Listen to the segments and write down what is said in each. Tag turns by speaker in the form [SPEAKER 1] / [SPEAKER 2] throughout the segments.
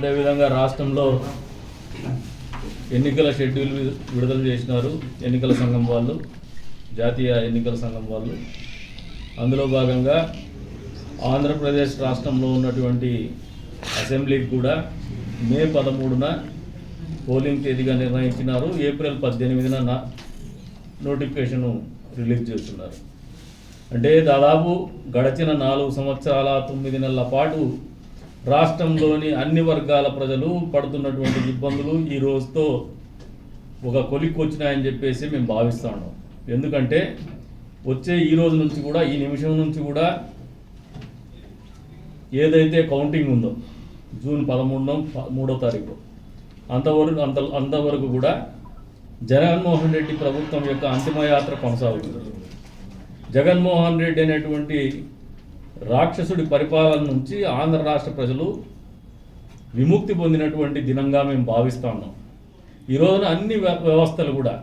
[SPEAKER 1] అదేవిధంగా రాష్ట్రంలో ఎన్నికల షెడ్యూల్ విడుదల చేసినారు ఎన్నికల సంఘం వాళ్ళు, జాతీయ ఎన్నికల సంఘం వాళ్ళు. అందులో భాగంగా ఆంధ్రప్రదేశ్ రాష్ట్రంలో ఉన్నటువంటి అసెంబ్లీకి కూడా మే 13న పోలింగ్ తేదీగా నిర్ణయించినారు. ఏప్రిల్ 18న నోటిఫికేషను రిలీజ్ చేస్తున్నారు. అంటే దాదాపు గడిచిన 4 సంవత్సరాల 9 నెలల పాటు రాష్ట్రంలోని అన్ని వర్గాల ప్రజలు పడుతున్నటువంటి ఇబ్బందులు ఈ రోజుతో ఒక కొలిక్కి వచ్చినాయని చెప్పేసి మేము భావిస్తూ ఉన్నాం. ఎందుకంటే వచ్చే ఈ రోజు నుంచి కూడా, ఈ నిమిషం నుంచి కూడా ఏదైతే కౌంటింగ్ ఉందో జూన్ 13వ తారీఖు అంతవరకు కూడా జగన్మోహన్ రెడ్డి ప్రభుత్వం యొక్క అంతిమయాత్ర కొనసాగుతుంది. జగన్మోహన్ రెడ్డి అనేటువంటి రాక్షసుడి పరిపాలన నుంచి ఆంధ్ర రాష్ట్ర ప్రజలు విముక్తి పొందినటువంటి దినంగా మేము భావిస్తూ ఉన్నాం. ఈ రోజున అన్ని వ్యవస్థలు కూడా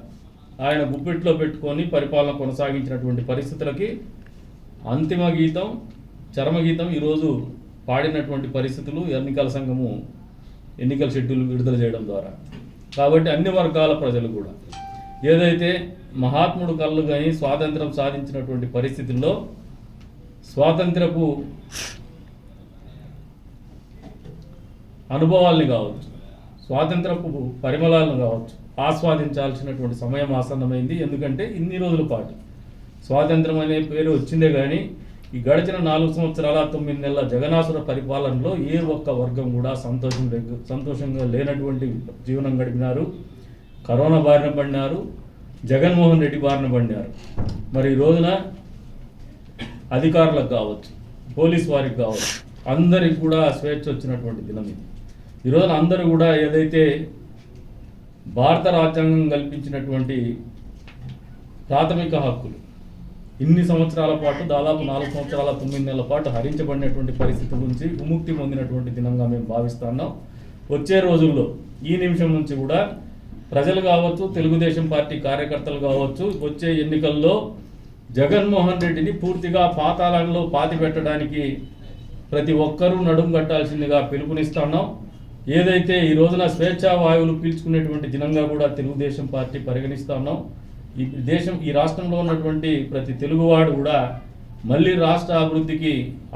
[SPEAKER 1] ఆయన గుప్పిట్లో పెట్టుకొని పరిపాలన కొనసాగించినటువంటి పరిస్థితులకి అంతిమ గీతం, చరమగీతం ఈరోజు పాడినటువంటి పరిస్థితులు ఎన్నికల సంఘము ఎన్నికల షెడ్యూల్ విడుదల చేయడం ద్వారా. కాబట్టి అన్ని వర్గాల ప్రజలు కూడా ఏదైతే మహాత్ముడు కళ్ళు కానీ స్వాతంత్రం సాధించినటువంటి పరిస్థితుల్లో స్వాతంత్రపు అనుభవాల్ని కావచ్చు, స్వాతంత్రపు పరిమళాలను కావచ్చు ఆస్వాదించాల్సినటువంటి సమయం ఆసన్నమైంది. ఎందుకంటే ఇన్ని రోజుల పాటు స్వాతంత్రం అనే పేరు వచ్చిందే కానీ ఈ గడిచిన 4 సంవత్సరాల 9 నెలల జగనాసుర పరిపాలనలో ఏ ఒక్క వర్గం కూడా సంతోషంగా లేనటువంటి జీవనం గడిపినారు. కరోనా బారిన పడినారు, జగన్మోహన్ రెడ్డి బారిన పడినారు. మరి ఈ రోజున అధికారులకు కావచ్చు, పోలీస్ వారికి కావచ్చు, అందరికి కూడా స్వేచ్ఛ వచ్చినటువంటి దినం ఇది. ఈ రోజున అందరూ కూడా ఏదైతే భారత రాజ్యాంగం కల్పించినటువంటి ప్రాథమిక హక్కులు ఇన్ని సంవత్సరాల పాటు, దాదాపు 4 సంవత్సరాల 9 నెలల పాటు హరించబడినటువంటి పరిస్థితుల నుంచి విముక్తి పొందినటువంటి దినంగా మేము భావిస్తున్నాం. వచ్చే రోజుల్లో ఈ నిమిషం నుంచి కూడా ప్రజలు కావచ్చు, తెలుగుదేశం పార్టీ కార్యకర్తలు కావచ్చు, వచ్చే ఎన్నికల్లో జగన్మోహన్ రెడ్డిని పూర్తిగా పాతాళంలో పాతిపెట్టడానికి ప్రతి ఒక్కరూ నడుం కట్టాల్సిందిగా పిలుపునిస్తున్నాం. ఏదైతే ఈ రోజున స్వేచ్ఛా వాయువులు పీల్చుకునేటువంటి దినంగా కూడా తెలుగుదేశం పార్టీ పరిగణిస్తున్నాం. ఈ రాష్ట్రంలో ఉన్నటువంటి ప్రతి తెలుగువాడు కూడా మళ్ళీ రాష్ట్ర అభివృద్ధికి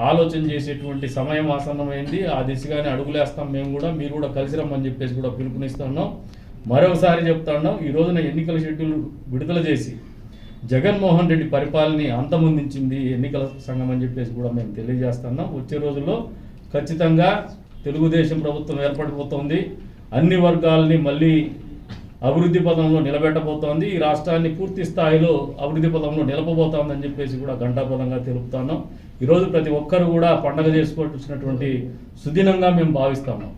[SPEAKER 1] ఆలోచన చేసేటువంటి సమయం ఆసన్నమైంది. ఆ దిశగానే అడుగులేస్తాం మేము కూడా, మీరు కూడా కలిసి రమ్మని చెప్పేసి కూడా పిలుపునిస్తున్నాం. మరొకసారి చెప్తున్నాం, ఈ రోజున ఎన్నికల షెడ్యూల్ విడుదల చేసి జగన్మోహన్ రెడ్డి పరిపాలనని అంతమొందించింది ఎన్నికల సంఘం అని చెప్పేసి కూడా మేము తెలియజేస్తున్నాం. వచ్చే రోజుల్లో ఖచ్చితంగా తెలుగుదేశం ప్రభుత్వం ఏర్పడిపోతుంది. అన్ని వర్గాలని మళ్ళీ అభివృద్ధి పదంలో నిలబెట్టబోతోంది. ఈ రాష్ట్రాన్ని పూర్తి స్థాయిలో అభివృద్ధి పదంలో నిలపబోతోందని చెప్పేసి కూడా ఘంటాపదంగా తెలుపుతున్నాం. ఈరోజు ప్రతి ఒక్కరు కూడా పండగ చేసుకోవాల్సినటువంటి సుదినంగా మేము భావిస్తున్నాం.